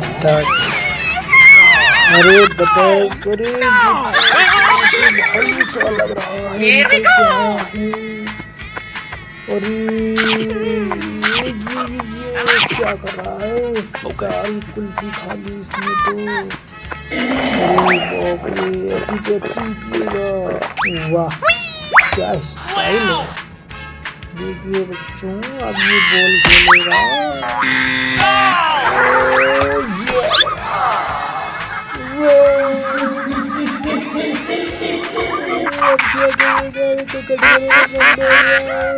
Start. अरे बताओ, अरे भाई सा लग रहा है, निकल के आया है। अरे ये क्या कर रहा है, सारी कुल्फी खा ली इसने तो। अरे बाप रे, अभी पेप्सी पिएगा। वाह क्या स्टाइल है। देखिए बच्चों, अब ये बॉल खेलेगा। ये